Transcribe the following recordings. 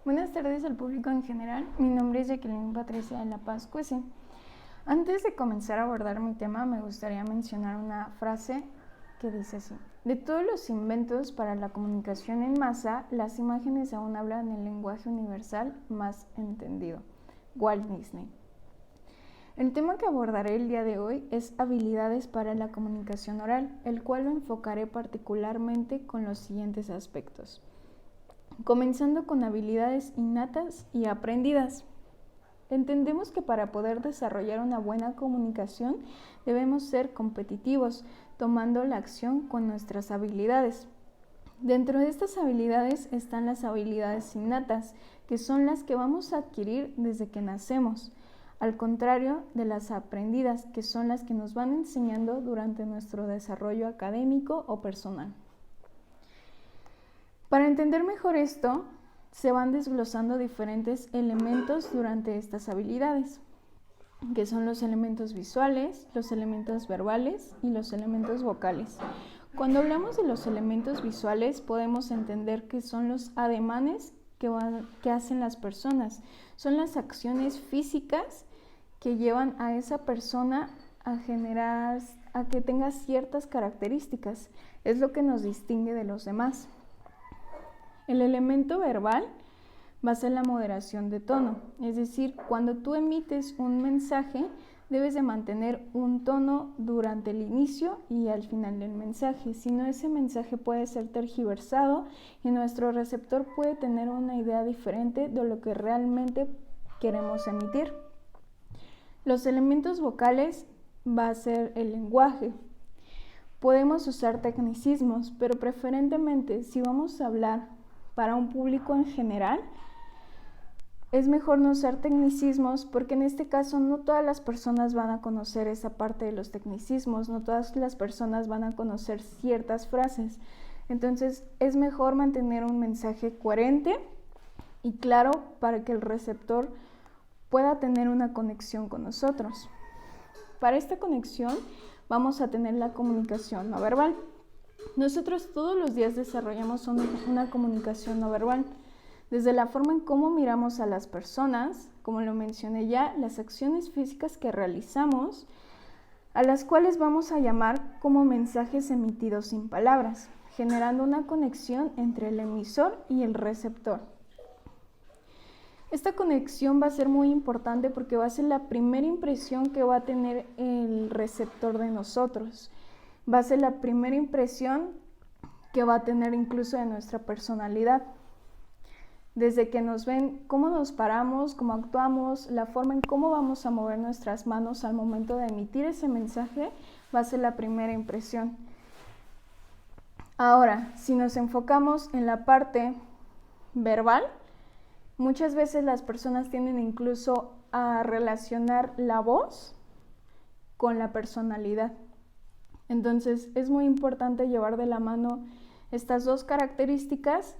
Buenas tardes al público en general. Mi nombre es Jacqueline Patricia de la Paz Cuese. Antes de comenzar a abordar mi tema, me gustaría mencionar una frase que dice así: de todos los inventos para la comunicación en masa, las imágenes aún hablan el lenguaje universal más entendido. Walt Disney. El tema que abordaré el día de hoy es habilidades para la comunicación oral, el cual lo enfocaré particularmente con los siguientes aspectos. Comenzando con habilidades innatas y aprendidas. Entendemos que para poder desarrollar una buena comunicación debemos ser competitivos, tomando la acción con nuestras habilidades. Dentro de estas habilidades están las habilidades innatas, que son las que vamos a adquirir desde que nacemos, al contrario de las aprendidas, que son las que nos van enseñando durante nuestro desarrollo académico o personal. Para entender mejor esto, se van desglosando diferentes elementos durante estas habilidades, que son los elementos visuales, los elementos verbales y los elementos vocales. Cuando hablamos de los elementos visuales, podemos entender que son los ademanes que hacen las personas, son las acciones físicas que llevan a esa persona a que tenga ciertas características, es lo que nos distingue de los demás. El elemento verbal va a ser la moderación de tono, es decir, cuando tú emites un mensaje, debes de mantener un tono durante el inicio y al final del mensaje, si no ese mensaje puede ser tergiversado y nuestro receptor puede tener una idea diferente de lo que realmente queremos emitir. Los elementos vocales va a ser el lenguaje. Podemos usar tecnicismos, pero preferentemente si vamos a hablar para un público en general, es mejor no usar tecnicismos porque en este caso no todas las personas van a conocer esa parte de los tecnicismos, no todas las personas van a conocer ciertas frases. Entonces es mejor mantener un mensaje coherente y claro para que el receptor pueda tener una conexión con nosotros. Para esta conexión vamos a tener la comunicación no verbal. Nosotros todos los días desarrollamos una comunicación no verbal, desde la forma en cómo miramos a las personas, como lo mencioné ya, las acciones físicas que realizamos, a las cuales vamos a llamar como mensajes emitidos sin palabras, generando una conexión entre el emisor y el receptor. Esta conexión va a ser muy importante porque va a ser la primera impresión que va a tener el receptor de nosotros. Va a ser la primera impresión que va a tener incluso de nuestra personalidad. Desde que nos ven cómo nos paramos, cómo actuamos, la forma en cómo vamos a mover nuestras manos al momento de emitir ese mensaje, va a ser la primera impresión. Ahora, si nos enfocamos en la parte verbal, muchas veces las personas tienden incluso a relacionar la voz con la personalidad. Entonces es muy importante llevar de la mano estas dos características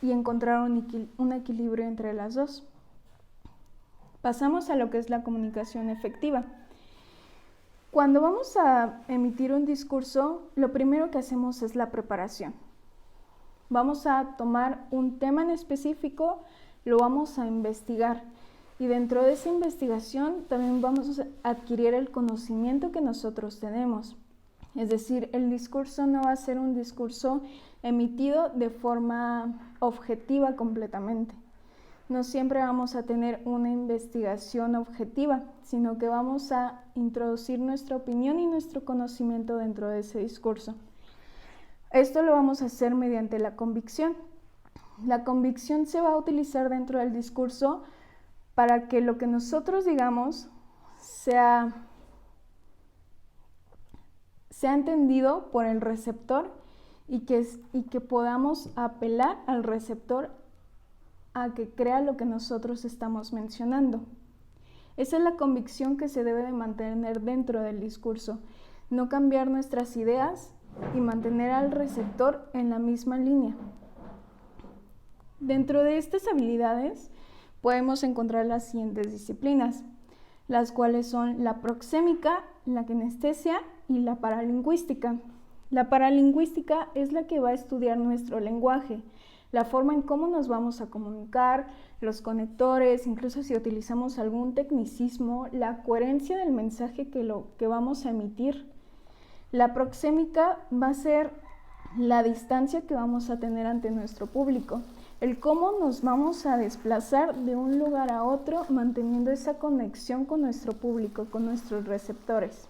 y encontrar un equilibrio entre las dos. Pasamos a lo que es la comunicación efectiva. Cuando vamos a emitir un discurso, lo primero que hacemos es la preparación. Vamos a tomar un tema en específico, lo vamos a investigar y dentro de esa investigación también vamos a adquirir el conocimiento que nosotros tenemos. Es decir, el discurso no va a ser un discurso emitido de forma objetiva completamente. No siempre vamos a tener una investigación objetiva, sino que vamos a introducir nuestra opinión y nuestro conocimiento dentro de ese discurso. Esto lo vamos a hacer mediante la convicción. La convicción se va a utilizar dentro del discurso para que lo que nosotros digamos sea entendido por el receptor y que podamos apelar al receptor a que crea lo que nosotros estamos mencionando. Esa es la convicción que se debe de mantener dentro del discurso, no cambiar nuestras ideas y mantener al receptor en la misma línea. Dentro de estas habilidades podemos encontrar las siguientes disciplinas, las cuales son la proxémica, la kinestesia y la paralingüística. La paralingüística es la que va a estudiar nuestro lenguaje, la forma en cómo nos vamos a comunicar, los conectores, incluso si utilizamos algún tecnicismo, la coherencia del mensaje que vamos a emitir. La proxémica va a ser la distancia que vamos a tener ante nuestro público, el cómo nos vamos a desplazar de un lugar a otro manteniendo esa conexión con nuestro público, con nuestros receptores.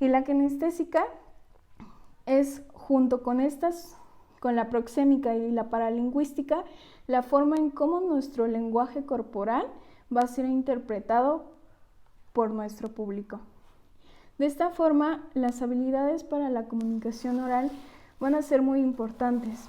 Y la kinestésica es, junto con la proxémica y la paralingüística, la forma en cómo nuestro lenguaje corporal va a ser interpretado por nuestro público. De esta forma, las habilidades para la comunicación oral van a ser muy importantes.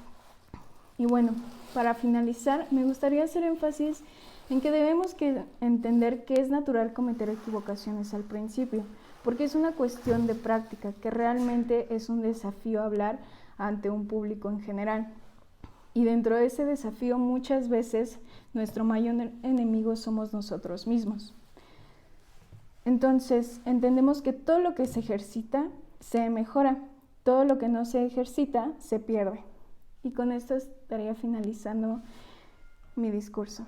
Y bueno, para finalizar, me gustaría hacer énfasis en que debemos entender que es natural cometer equivocaciones al principio, porque es una cuestión de práctica, que realmente es un desafío hablar ante un público en general. Y dentro de ese desafío muchas veces nuestro mayor enemigo somos nosotros mismos. Entonces, entendemos que todo lo que se ejercita se mejora, todo lo que no se ejercita se pierde. Y con esto estaría finalizando mi discurso.